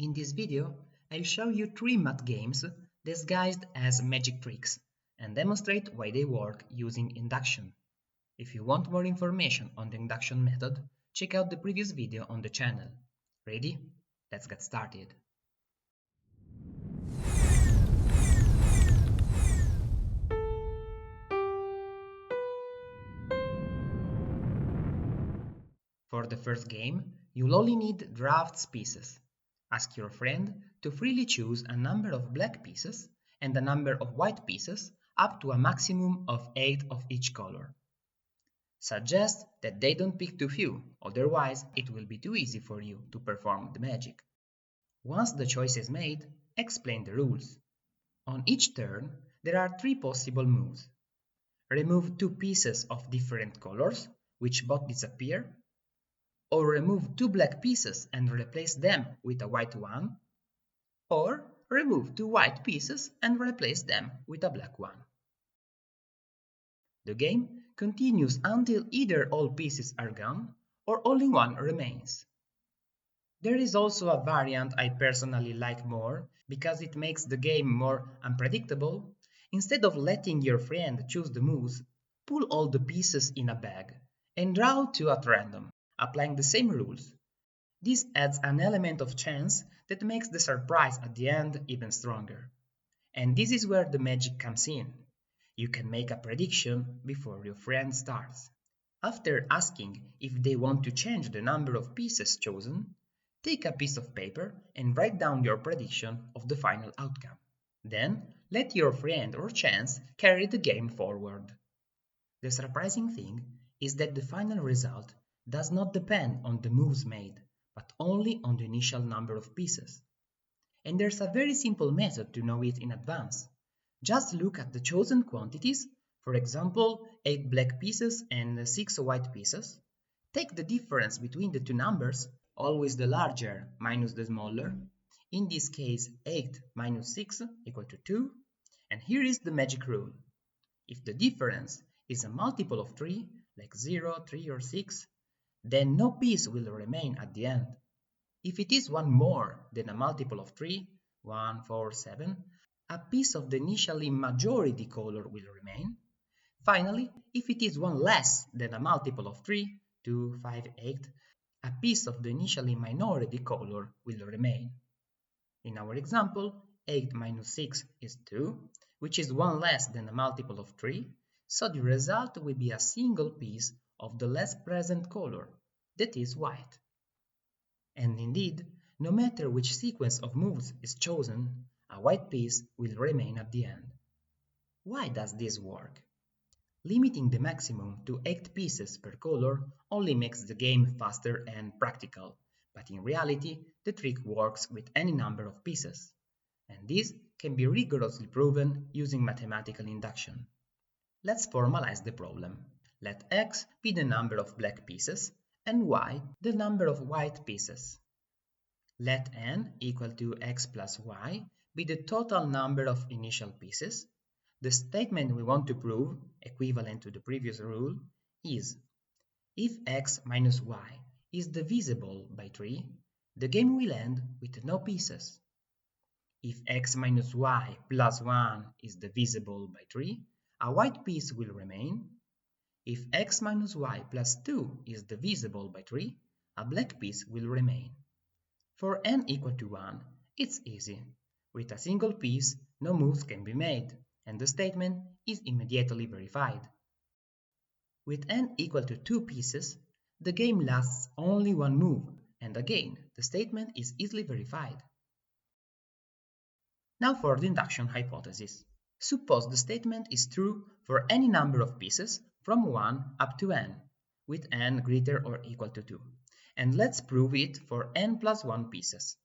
In this video, I'll show you 3 math games disguised as magic tricks and demonstrate why they work using induction. If you want more information on the induction method, check out the previous video on the channel. Ready? Let's get started. For the first game, you'll only need drafts pieces. Ask your friend to freely choose a number of black pieces and a number of white pieces up to a maximum of 8 of each color. Suggest that they don't pick too few, otherwise it will be too easy for you to perform the magic. Once the choice is made, explain the rules. On each turn, there are 3 possible moves. Remove 2 pieces of different colors, which both disappear, or remove 2 black pieces and replace them with a white one, or remove 2 white pieces and replace them with a black one. The game continues until either all pieces are gone or only one remains. There is also a variant I personally like more because it makes the game more unpredictable. Instead of letting your friend choose the moves, pull all the pieces in a bag and draw 2 at random, applying the same rules. This adds an element of chance that makes the surprise at the end even stronger. And this is where the magic comes in. You can make a prediction before your friend starts. After asking if they want to change the number of pieces chosen, take a piece of paper and write down your prediction of the final outcome. Then, let your friend or chance carry the game forward. The surprising thing is that the final result does not depend on the moves made, but only on the initial number of pieces. And there's a very simple method to know it in advance. Just look at the chosen quantities, for example, 8 black pieces and 6 white pieces. Take the difference between the two numbers, always the larger minus the smaller. In this case, 8 minus 6 equal to 2. And here is the magic rule. If the difference is a multiple of 3, like 0, 3 or 6, then no piece will remain at the end. If it is one more than a multiple of 3, 1, 4, 7, a piece of the initially majority color will remain. Finally, if it is one less than a multiple of 3, 2, 5, 8, a piece of the initially minority color will remain. In our example, 8 minus 6 is 2, which is one less than a multiple of 3, so the result will be a single piece of the less present color, that is white. And indeed, no matter which sequence of moves is chosen, a white piece will remain at the end. Why does this work? Limiting the maximum to 8 pieces per color only makes the game faster and practical, but in reality, the trick works with any number of pieces. And this can be rigorously proven using mathematical induction. Let's formalize the problem. Let x be the number of black pieces and y the number of white pieces. Let n equal to x plus y be the total number of initial pieces. The statement we want to prove, equivalent to the previous rule, is if x minus y is divisible by 3, the game will end with no pieces. If x minus y plus 1 is divisible by 3, a white piece will remain. If x minus y plus 2 is divisible by 3, a black piece will remain. For n equal to 1, it's easy. With a single piece, no moves can be made, and the statement is immediately verified. With n equal to 2 pieces, the game lasts only one move, and again, the statement is easily verified. Now for the induction hypothesis. Suppose the statement is true for any number of pieces from 1 up to n, with n greater or equal to 2. And let's prove it for n plus 1 pieces.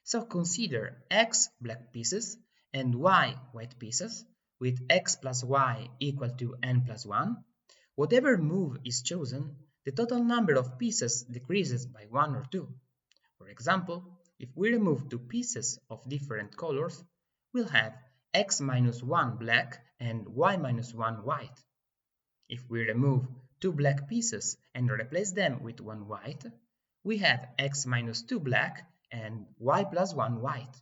So consider x black pieces and y white pieces, with x plus y equal to n plus 1. Whatever move is chosen, the total number of pieces decreases by 1 or 2. For example, if we remove 2 pieces of different colors, we'll have x minus 1 black and y minus 1 white. If we remove 2 black pieces and replace them with 1 white, we have x minus 2 black and y plus 1 white.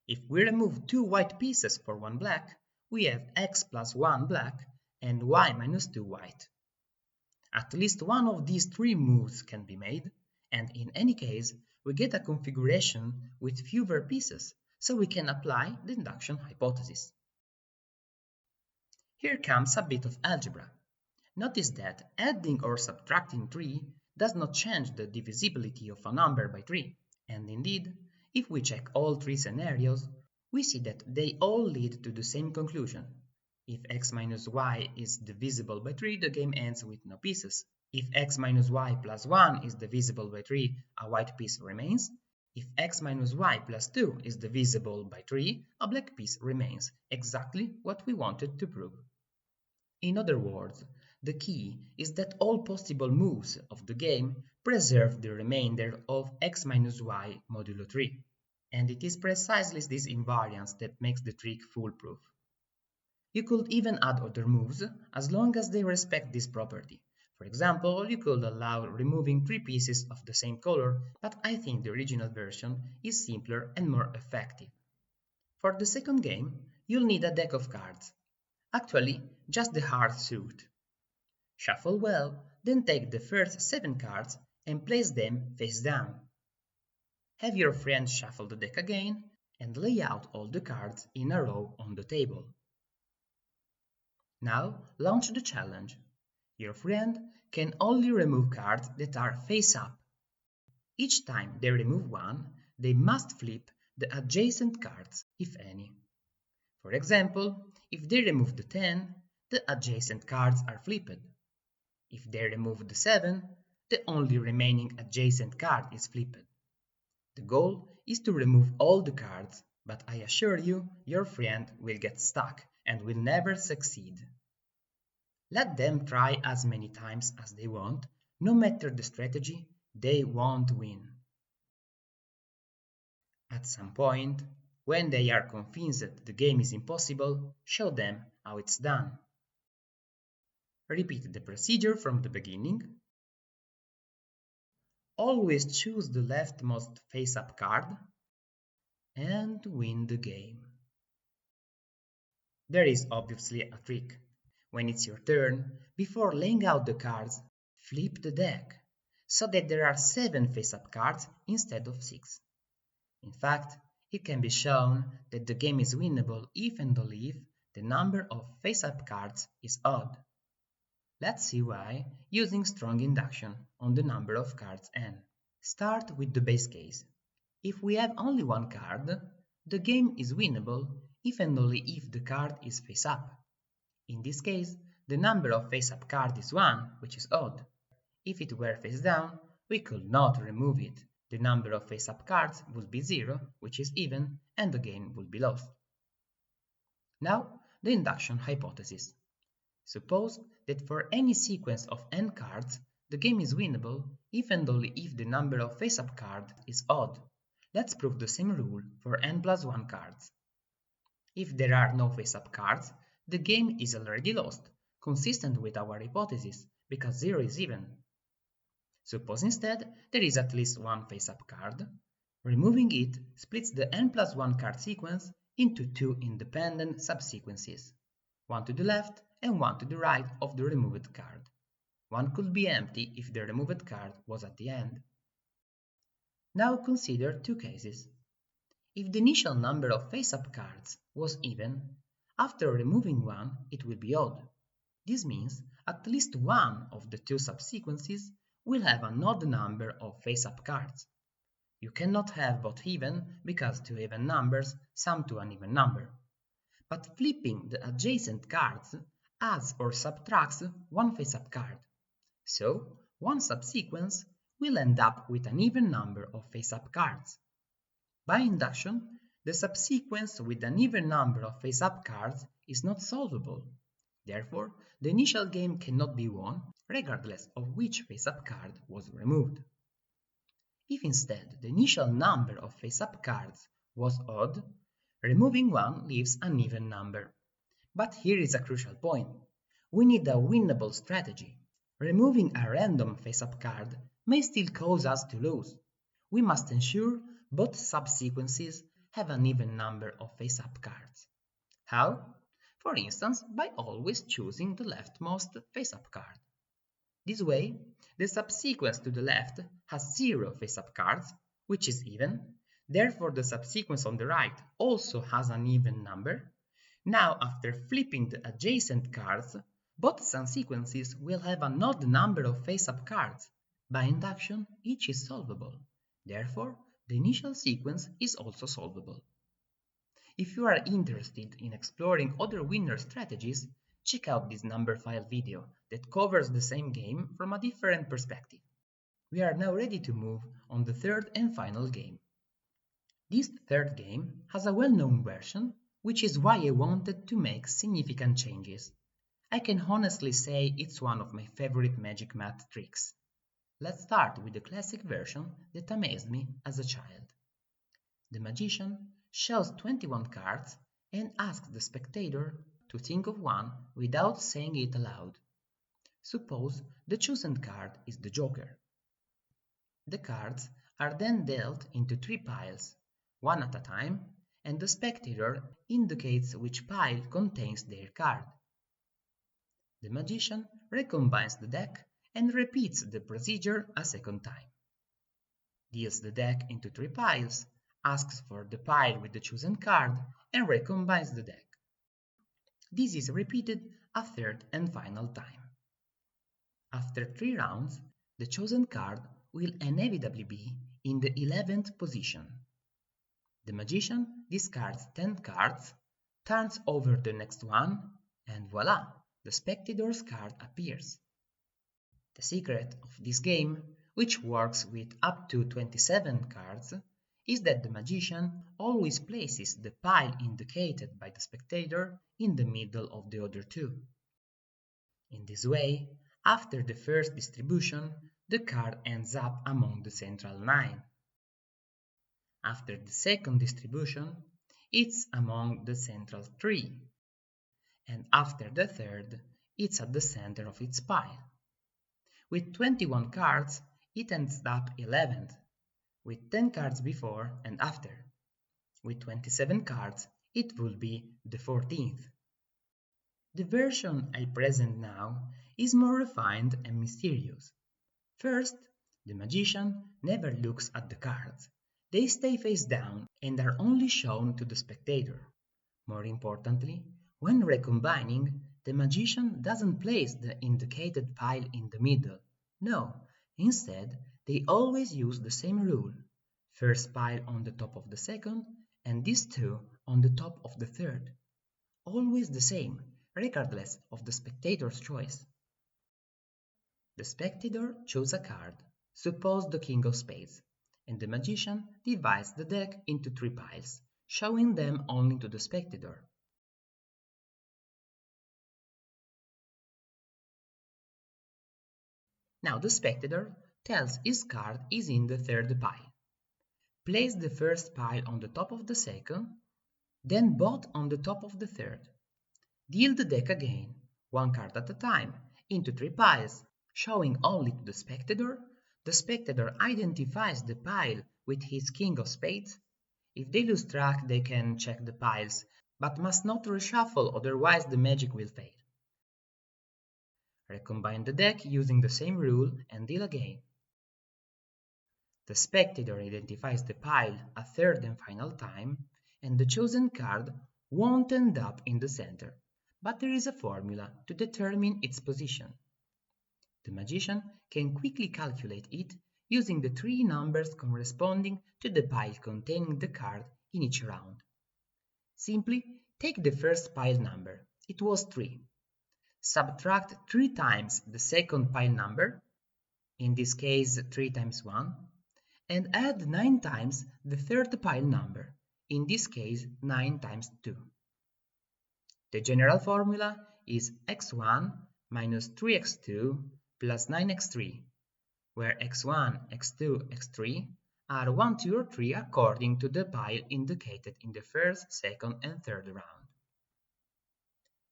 If we remove 2 white pieces for 1 black, we have x plus 1 black and y minus 2 white. At least one of these 3 moves can be made, and in any case, we get a configuration with fewer pieces, so we can apply the induction hypothesis. Here comes a bit of algebra. Notice that adding or subtracting 3 does not change the divisibility of a number by 3, and indeed, if we check all 3 scenarios, we see that they all lead to the same conclusion. If x minus y is divisible by 3, the game ends with no pieces. If x minus y plus 1 is divisible by 3, a white piece remains. If x minus y plus 2 is divisible by 3, a black piece remains, exactly what we wanted to prove. In other words, the key is that all possible moves of the game preserve the remainder of x minus y modulo 3. And it is precisely this invariance that makes the trick foolproof. You could even add other moves as long as they respect this property. For example, you could allow removing 3 pieces of the same color, but I think the original version is simpler and more effective. For the second game, you'll need a deck of cards. Actually, just the hard suit. Shuffle well, then take the first 7 cards and place them face down. Have your friend shuffle the deck again and lay out all the cards in a row on the table. Now launch the challenge. Your friend can only remove cards that are face up. Each time they remove one, they must flip the adjacent cards, if any. For example, if they remove the 10, the adjacent cards are flipped. If they remove the 7, the only remaining adjacent card is flipped. The goal is to remove all the cards, but I assure you, your friend will get stuck and will never succeed. Let them try as many times as they want, no matter the strategy, they won't win. At some point, when they are convinced that the game is impossible, show them how it's done. Repeat the procedure from the beginning. Always choose the leftmost face-up card and win the game. There is obviously a trick. When it's your turn, before laying out the cards, flip the deck, so that there are 7 face-up cards instead of 6. In fact, it can be shown that the game is winnable if and only if the number of face-up cards is odd. Let's see why using strong induction on the number of cards n. Start with the base case. If we have only one card, the game is winnable if and only if the card is face up. In this case, the number of face-up cards is 1, which is odd. If it were face down, we could not remove it. The number of face-up cards would be 0, which is even, and the game would be lost. Now, the induction hypothesis. Suppose that for any sequence of n cards, the game is winnable if and only if the number of face-up cards is odd. Let's prove the same rule for n plus 1 cards. If there are no face-up cards, the game is already lost, consistent with our hypothesis, because 0 is even. Suppose instead there is at least one face-up card. Removing it splits the n plus 1 card sequence into 2 independent subsequences, one to the left and one to the right of the removed card. One could be empty if the removed card was at the end. Now consider 2 cases. If the initial number of face-up cards was even, after removing one it will be odd. This means at least one of the 2 subsequences will have an odd number of face-up cards. You cannot have both even because 2 even numbers sum to an even number. But flipping the adjacent cards adds or subtracts one face-up card. So, one subsequence will end up with an even number of face-up cards. By induction, the subsequence with an even number of face-up cards is not solvable. Therefore, the initial game cannot be won, regardless of which face-up card was removed. If instead the initial number of face-up cards was odd, removing one leaves an even number. But here is a crucial point. We need a winnable strategy. Removing a random face-up card may still cause us to lose. We must ensure both subsequences have an even number of face-up cards. How? For instance, by always choosing the leftmost face-up card. This way, the subsequence to the left has 0 face-up cards, which is even, therefore the subsequence on the right also has an even number. Now, after flipping the adjacent cards, both subsequences will have an odd number of face-up cards. By induction, each is solvable. Therefore, the initial sequence is also solvable. If you are interested in exploring other winner strategies, check out this number file video that covers the same game from a different perspective. We are now ready to move on the third and final game. This third game has a well-known version, which is why I wanted to make significant changes. I can honestly say it's one of my favorite magic math tricks. Let's start with the classic version that amazed me as a child. The magician shows 21 cards and asks the spectator to think of one without saying it aloud. Suppose the chosen card is the Joker. The cards are then dealt into 3 piles, one at a time, and the spectator indicates which pile contains their card. The magician recombines the deck and repeats the procedure a second time. Deals the deck into 3 piles, asks for the pile with the chosen card, and recombines the deck. This is repeated a third and final time. After 3 rounds, the chosen card will inevitably be in the 11th position. The magician discards 10 cards, turns over the next one, and voila, the spectator's card appears. The secret of this game, which works with up to 27 cards, is that the magician always places the pile indicated by the spectator in the middle of the other 2. In this way, after the first distribution, the card ends up among the central 9. After the second distribution, it's among the central 3. And after the third, it's at the center of its pile. With 21 cards, it ends up 11th, with 10 cards before and after. With 27 cards, it will be the 14th. The version I present now is more refined and mysterious. First, the magician never looks at the cards. They stay face down and are only shown to the spectator. More importantly, when recombining, the magician doesn't place the indicated pile in the middle. No, instead, they always use the same rule. First pile on the top of the second, and these 2 on the top of the third. Always the same, regardless of the spectator's choice. The spectator chose a card, suppose the King of Spades, and the magician divides the deck into 3 piles, showing them only to the spectator. Now the spectator tells his card is in the third pile. Place the first pile on the top of the second, then both on the top of the third. Deal the deck again, 1 card at a time, into 3 piles, showing only to the spectator. The spectator identifies the pile with his King of Spades. If they lose track, they can check the piles, but must not reshuffle, otherwise the magic will fail. Recombine the deck using the same rule and deal again. The spectator identifies the pile a third and final time, and the chosen card won't end up in the center, but there is a formula to determine its position. The magician can quickly calculate it using the 3 numbers corresponding to the pile containing the card in each round. Simply take the first pile number, it was 3. Subtract 3 times the second pile number, in this case 3 times 1, and add 9 times the third pile number, in this case 9 times 2. The general formula is x1 minus 3x2 plus 9x3, where x1, x2, x3 are 1, 2 or 3 according to the pile indicated in the first, second and third round.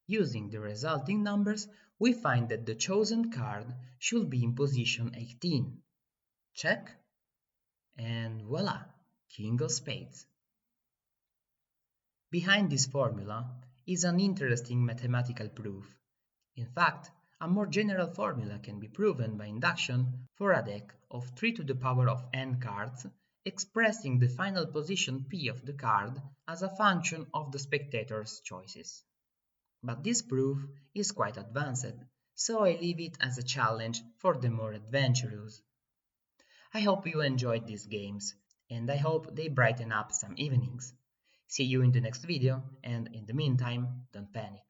Using the resulting numbers, we find that the chosen card should be in position 18. Check, and voila, King of Spades. Behind this formula is an interesting mathematical proof. In fact, a more general formula can be proven by induction for a deck of 3 to the power of n cards, expressing the final position P of the card as a function of the spectator's choices. But this proof is quite advanced, so I leave it as a challenge for the more adventurous. I hope you enjoyed these games, and I hope they brighten up some evenings. See you in the next video, and in the meantime, don't panic.